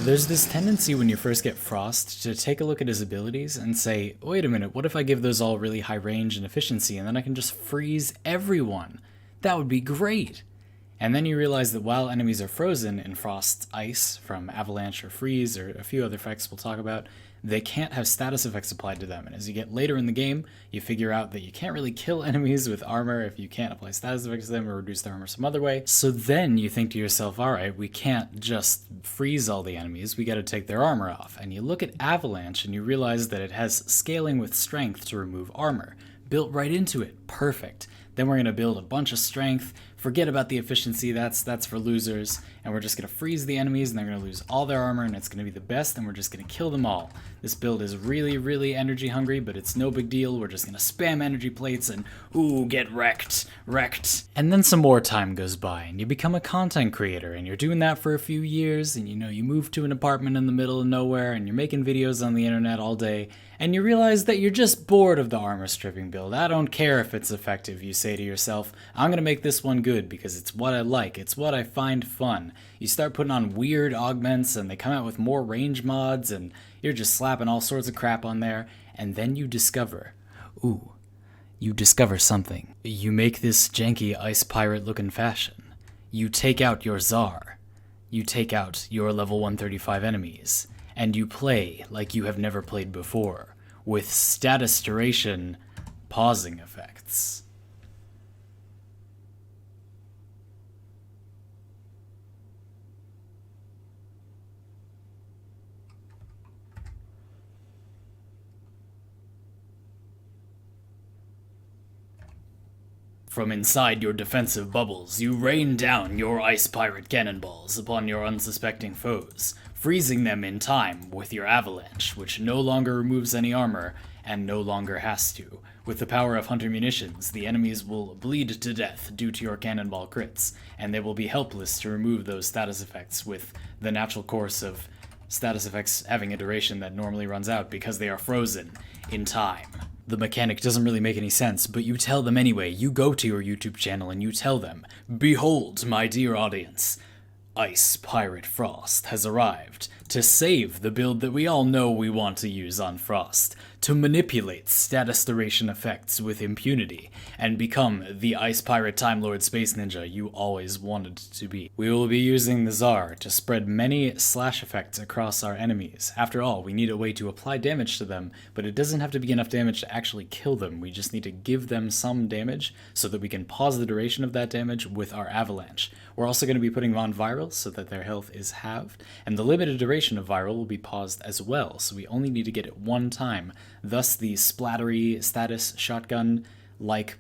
There's this tendency when you first get Frost to take a look at his abilities and say, wait a minute, what if I give those all really high range and efficiency and then I can just freeze everyone? That would be great. And then you realize that while enemies are frozen in Frost's ice from avalanche or freeze or a few other effects we'll talk about, they can't have status effects applied to them. And as you get later in the game, you figure out that you can't really kill enemies with armor if you can't apply status effects to them or reduce their armor some other way. So then you think to yourself, alright, we can't just freeze all the enemies, we gotta take their armor off. And you look at Avalanche and you realize that it has scaling with strength to remove armor. Built right into it. Perfect. Then we're going to build a bunch of strength, forget about the efficiency, that's for losers, and we're just going to freeze the enemies and they're going to lose all their armor and it's going to be the best and we're just going to kill them all. This build is really, really energy hungry, but it's no big deal. We're just going to spam energy plates and, ooh, get wrecked. And then some more time goes by and you become a content creator and you're doing that for a few years and you move to an apartment in the middle of nowhere and you're making videos on the internet all day and you realize that you're just bored of the armor stripping build. I don't care if it's effective, you say to yourself. I'm gonna make this one good because it's what I like, it's what I find fun. You start putting on weird augments and they come out with more range mods and you're just slapping all sorts of crap on there, and then you discover something. You make this janky ice pirate looking fashion. You take out your Tsar. You take out your level 135 enemies. And you play like you have never played before, with status duration pausing effects. From inside your defensive bubbles, you rain down your ice pirate cannonballs upon your unsuspecting foes, freezing them in time with your avalanche, which no longer removes any armor, and no longer has to. With the power of Hunter munitions, the enemies will bleed to death due to your cannonball crits, and they will be helpless to remove those status effects with the natural course of status effects having a duration that normally runs out because they are frozen in time. The mechanic doesn't really make any sense, but you tell them anyway. You go to your YouTube channel and you tell them, "Behold, my dear audience, Ice Pirate Frost has arrived to save the build that we all know we want to use on Frost, to manipulate status duration effects with impunity, and become the Ice Pirate Time Lord Space Ninja you always wanted to be. We will be using the Tsar to spread many slash effects across our enemies. After all, we need a way to apply damage to them, but it doesn't have to be enough damage to actually kill them. We just need to give them some damage so that we can pause the duration of that damage with our avalanche. We're also going to be putting them on viral so that their health is halved, and the limited duration of viral will be paused as well, so we only need to get it one time. Thus, the splattery status shotgun-like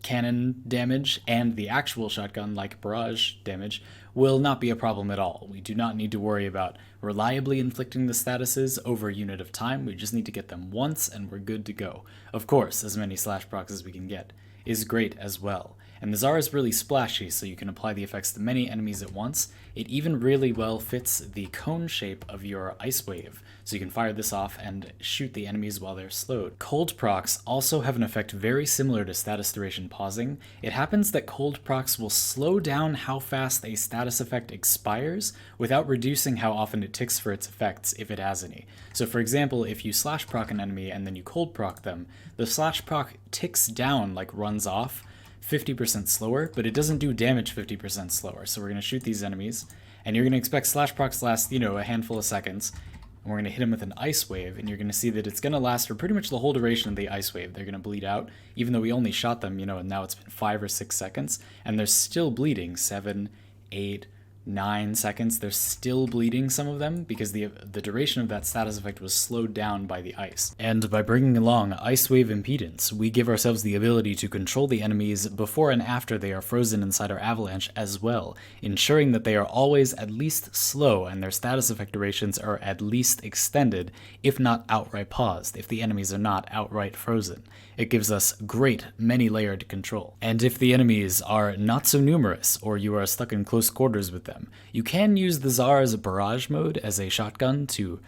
cannon damage and the actual shotgun-like barrage damage will not be a problem at all. We do not need to worry about reliably inflicting the statuses over a unit of time. We just need to get them once and we're good to go. Of course, as many slash procs as we can get is great as well. And the Tsar is really splashy, so you can apply the effects to many enemies at once. It even really well fits the cone shape of your ice wave, so you can fire this off and shoot the enemies while they're slowed. Cold procs also have an effect very similar to status duration pausing. It happens that cold procs will slow down how fast a status effect expires without reducing how often it ticks for its effects if it has any. So for example, if you slash proc an enemy and then you cold proc them, the slash proc ticks down, like runs off, 50% slower, but it doesn't do damage 50% slower. So we're going to shoot these enemies, and you're going to expect slash procs to last, a handful of seconds, and we're going to hit them with an ice wave, and you're going to see that it's going to last for pretty much the whole duration of the ice wave. They're going to bleed out, even though we only shot them, and now it's been 5 or 6 seconds, and they're still bleeding 7, 8, 9 seconds. They're still bleeding, some of them, because the duration of that status effect was slowed down by the ice. And by bringing along ice wave impedance, we give ourselves the ability to control the enemies before and after they are frozen inside our avalanche as well, ensuring that they are always at least slow and their status effect durations are at least extended, if not outright paused, if the enemies are not outright frozen. It gives us great many-layered control. And if the enemies are not so numerous, or you are stuck in close quarters with them, you can use the Tsar's barrage mode as a shotgun to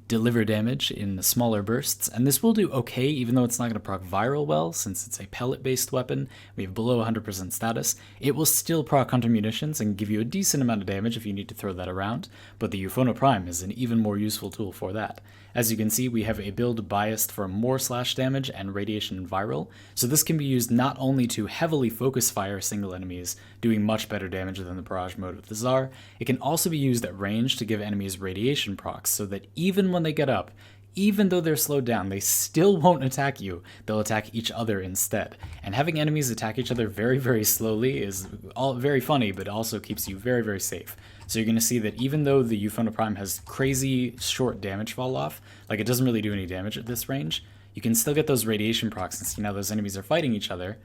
deliver damage in smaller bursts, and this will do okay even though it's not going to proc viral well since it's a pellet-based weapon. We have below 100% status. It will still proc hunter munitions and give you a decent amount of damage if you need to throw that around, but the Euphono Prime is an even more useful tool for that. As you can see, we have a build biased for more slash damage and radiation and viral, so this can be used not only to heavily focus fire single enemies, doing much better damage than the barrage mode of the Tsar, it can also be used at range to give enemies radiation procs, so that even when they get up, even though they're slowed down, they still won't attack you, they'll attack each other instead. And having enemies attack each other very, very slowly is all very funny, but also keeps you very, very safe. So you're going to see that even though the Euphono Prime has crazy short damage fall off, like it doesn't really do any damage at this range, you can still get those radiation procs and see now those enemies are fighting each other,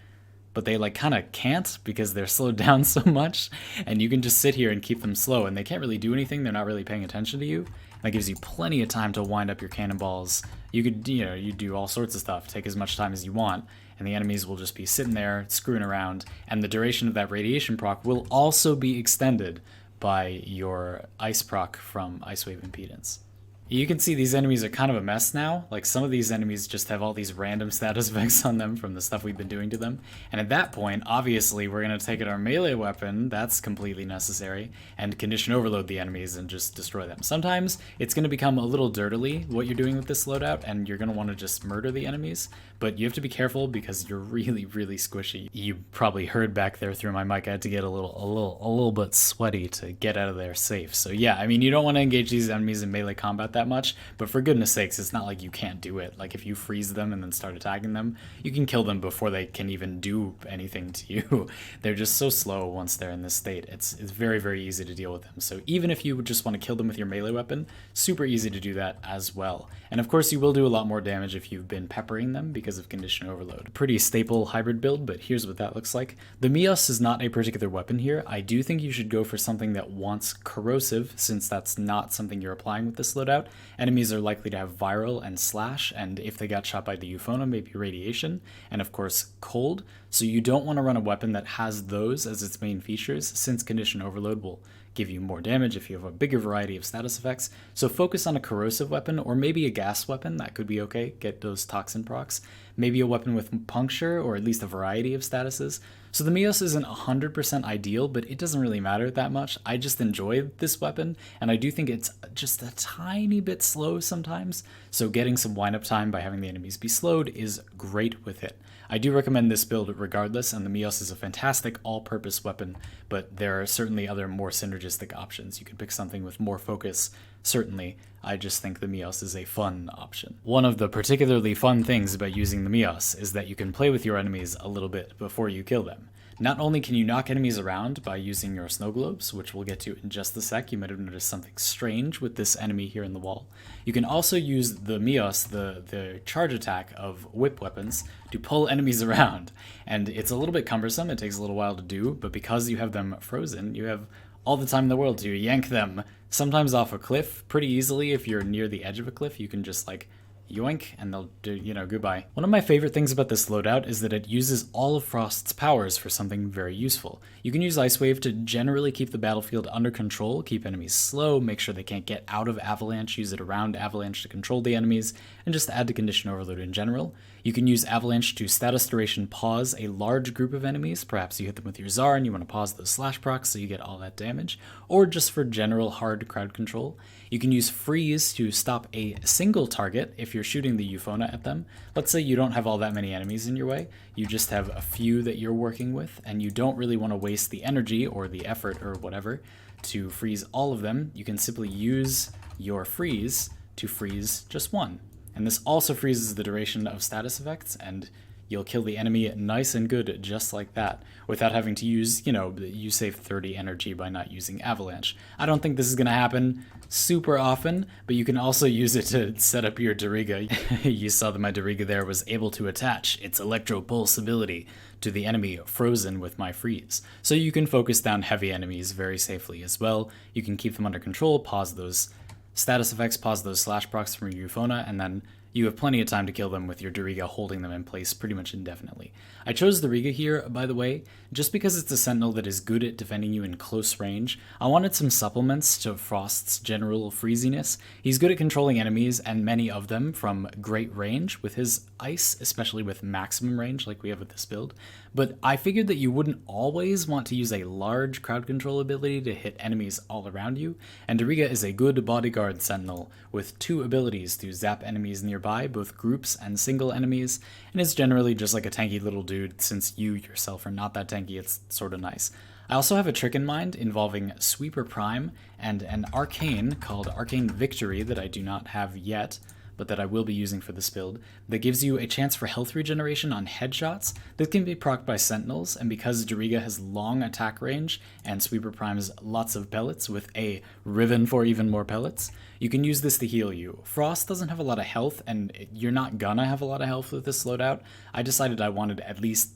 but they like kind of can't because they're slowed down so much, and you can just sit here and keep them slow, and they can't really do anything, they're not really paying attention to you. That gives you plenty of time to wind up your cannonballs. You could, you do all sorts of stuff, take as much time as you want, and the enemies will just be sitting there, screwing around, and the duration of that radiation proc will also be extended by your ice proc from Ice Wave Impedance. You can see these enemies are kind of a mess now. Like, some of these enemies just have all these random status effects on them from the stuff we've been doing to them. And at that point, obviously, we're going to take out our melee weapon, that's completely necessary, and condition overload the enemies and just destroy them. Sometimes it's going to become a little dirtily what you're doing with this loadout, and you're going to want to just murder the enemies. But you have to be careful because you're really, really squishy. You probably heard back there through my mic, I had to get a little bit sweaty to get out of there safe. So yeah, I mean, you don't want to engage these enemies in melee combat that much, but for goodness sakes, it's not like you can't do it. Like, if you freeze them and then start attacking them, you can kill them before they can even do anything to you. They're just so slow once they're in this state. It's very, very easy to deal with them. So even if you just want to kill them with your melee weapon, super easy to do that as well. And of course, you will do a lot more damage if you've been peppering them because of condition overload. Pretty staple hybrid build, but here's what that looks like. The Mios is not a particular weapon here. I do think you should go for something that wants corrosive, since that's not something you're applying with this loadout. Enemies are likely to have viral and slash, and if they got shot by the Euphono, maybe radiation, and of course cold. So you don't want to run a weapon that has those as its main features, since condition overload will give you more damage if you have a bigger variety of status effects. So focus on a corrosive weapon, or maybe a gas weapon, that could be okay, get those toxin procs. Maybe a weapon with puncture, or at least a variety of statuses. So the Mios isn't 100% ideal, but it doesn't really matter that much. I just enjoy this weapon, and I do think it's just a tiny bit slow sometimes, so getting some wind-up time by having the enemies be slowed is great with it. I do recommend this build regardless, and the Mios is a fantastic all-purpose weapon, but there are certainly other more synergistic options. You could pick something with more focus, certainly. I just think the Mios is a fun option. One of the particularly fun things about using the Mios is that you can play with your enemies a little bit before you kill them. Not only can you knock enemies around by using your snow globes, which we'll get to in just a sec, you might have noticed something strange with this enemy here in the wall. You can also use the Mios, the charge attack of whip weapons, to pull enemies around. And it's a little bit cumbersome, it takes a little while to do, but because you have them frozen, you have all the time in the world to yank them, sometimes off a cliff pretty easily. If you're near the edge of a cliff, you can just like yoink, and they'll do, goodbye. One of my favorite things about this loadout is that it uses all of Frost's powers for something very useful. You can use Ice Wave to generally keep the battlefield under control, keep enemies slow, make sure they can't get out of Avalanche, use it around Avalanche to control the enemies, and just add to condition overload in general. You can use Avalanche to status duration pause a large group of enemies. Perhaps you hit them with your Tsar and you want to pause those slash procs so you get all that damage, or just for general hard crowd control. You can use freeze to stop a single target if you're shooting the Euphona at them. Let's say you don't have all that many enemies in your way, you just have a few that you're working with, and you don't really want to waste the energy or the effort or whatever to freeze all of them. You can simply use your freeze to freeze just one. And this also freezes the duration of status effects, and you'll kill the enemy nice and good just like that, without having to use, you save 30 energy by not using Avalanche. I don't think this is going to happen super often, but you can also use it to set up your Dariga. You saw that my Dariga there was able to attach its Electro Pulse ability to the enemy frozen with my freeze. So you can focus down heavy enemies very safely as well. You can keep them under control, pause those status effects, pause those slash procs from your Euphona, and then you have plenty of time to kill them with your Doriga holding them in place pretty much indefinitely. I chose the Riga here, by the way, just because it's a sentinel that is good at defending you in close range. I wanted some supplements to Frost's general freeziness. He's good at controlling enemies, and many of them, from great range with his ice, especially with maximum range like we have with this build. But I figured that you wouldn't always want to use a large crowd control ability to hit enemies all around you, and Doriga is a good bodyguard sentinel with 2 abilities to zap enemies nearby, both groups and single enemies, and is generally just like a tanky little dude. Since you yourself are not that tanky, it's sort of nice. I also have a trick in mind involving Sweeper Prime and an arcane called Arcane Victory that I do not have yet, but that I will be using for this build, that gives you a chance for health regeneration on headshots that can be procced by sentinels, and because Doriga has long attack range and Sweeper Prime's lots of pellets with a ribbon for even more pellets, you can use this to heal you. Frost doesn't have a lot of health, and you're not gonna have a lot of health with this loadout. I decided I wanted at least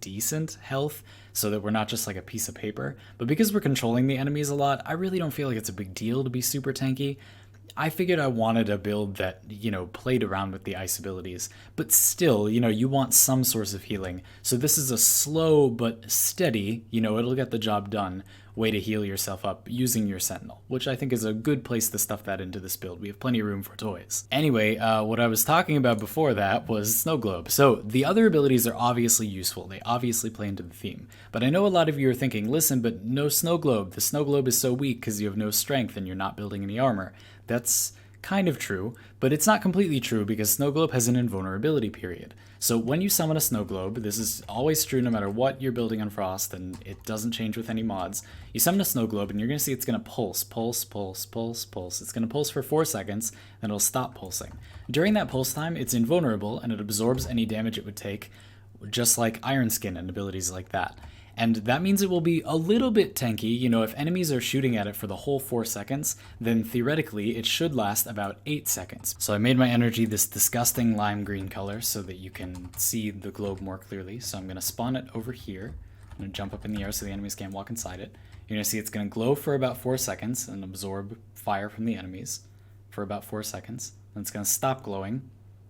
decent health, so that we're not just like a piece of paper. But because we're controlling the enemies a lot, I really don't feel like it's a big deal to be super tanky. I figured I wanted a build that, played around with the ice abilities, but still, you want some source of healing. So this is a slow but steady, it'll get the job done, way to heal yourself up using your sentinel, which I think is a good place to stuff that into this build. We have plenty of room for toys. Anyway, what I was talking about before that was Snow Globe. So the other abilities are obviously useful. They obviously play into the theme. But I know a lot of you are thinking, listen, but no Snow Globe. The Snow Globe is so weak because you have no strength and you're not building any armor. That's kind of true, but it's not completely true because Snow Globe has an invulnerability period. So when you summon a Snow Globe, this is always true no matter what you're building on Frost, and it doesn't change with any mods. You summon a Snow Globe and you're going to see it's going to pulse. It's going to pulse for 4 seconds, then it'll stop pulsing. During that pulse time, it's invulnerable and it absorbs any damage it would take, just like Iron Skin and abilities like that. And that means it will be a little bit tanky. If enemies are shooting at it for the whole 4 seconds, then theoretically it should last about 8 seconds. So I made my energy this disgusting lime green color so that you can see the globe more clearly. So I'm going to spawn it over here. I'm going to jump up in the air so the enemies can't walk inside it. You're going to see it's going to glow for about 4 seconds and absorb fire from the enemies for about 4 seconds. Then it's going to stop glowing.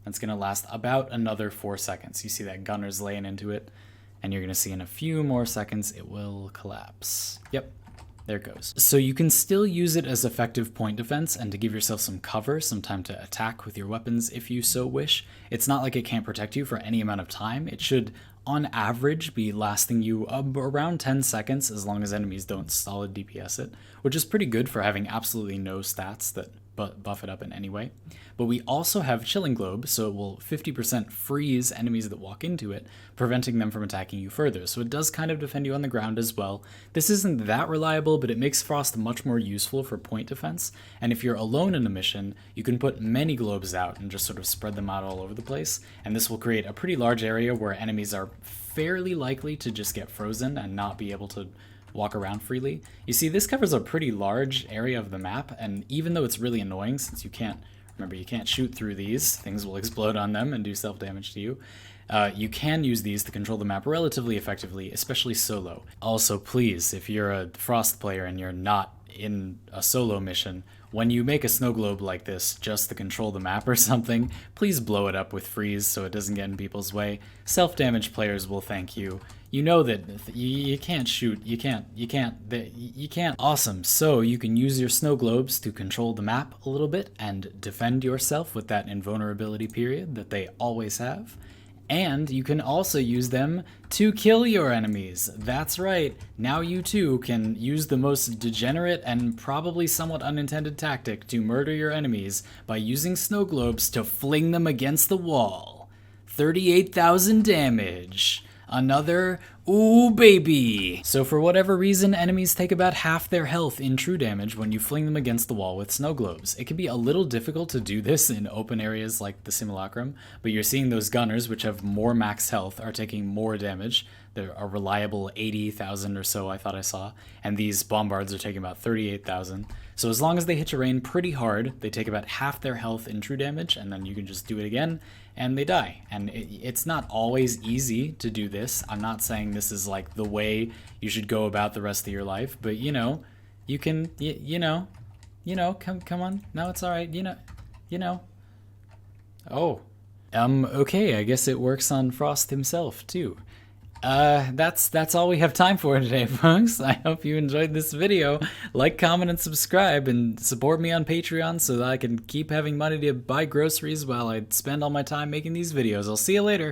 And it's going to last about another 4 seconds. You see that gunner's laying into it. And you're going to see in a few more seconds it will collapse. Yep, there it goes. So you can still use it as effective point defense and to give yourself some cover, some time to attack with your weapons if you so wish. It's not like it can't protect you for any amount of time. It should, on average, be lasting you around 10 seconds as long as enemies don't solid DPS it, which is pretty good for having absolutely no stats that buff it up in any way. But we also have Chilling Globe, so it will 50% freeze enemies that walk into it, preventing them from attacking you further. So it does kind of defend you on the ground as well. This isn't that reliable, but it makes Frost much more useful for point defense. And if you're alone in a mission, you can put many globes out and just sort of spread them out all over the place. And this will create a pretty large area where enemies are fairly likely to just get frozen and not be able to walk around freely. You see, this covers a pretty large area of the map, and even though it's really annoying since you can't shoot through these, things will explode on them and do self-damage to you. You can use these to control the map relatively effectively, especially solo. Also, please, if you're a Frost player and you're not in a solo mission, when you make a snow globe like this just to control the map or something, please blow it up with freeze so it doesn't get in people's way. Self-damage players will thank you. You know that you can't shoot, you can't. Awesome, so you can use your snow globes to control the map a little bit and defend yourself with that invulnerability period that they always have. And you can also use them to kill your enemies. That's right, now you too can use the most degenerate and probably somewhat unintended tactic to murder your enemies by using snow globes to fling them against the wall. 38,000 damage. Another, ooh baby! So for whatever reason, enemies take about half their health in true damage when you fling them against the wall with snow globes. It can be a little difficult to do this in open areas like the Simulacrum, but you're seeing those gunners, which have more max health, are taking more damage. They're a reliable 80,000 or so I thought I saw, and these bombards are taking about 38,000. So as long as they hit your rain pretty hard, they take about half their health in true damage, and then you can just do it again, and they die. And it's not always easy to do this. I'm not saying this is like the way you should go about the rest of your life, but you know, you can, come on, no, it's all right, you know, Oh. Okay, I guess it works on Frost himself, too. That's all we have time for today, folks. I hope you enjoyed this video. Like, comment, and subscribe, and support me on Patreon so that I can keep having money to buy groceries while I spend all my time making these videos. I'll see you later.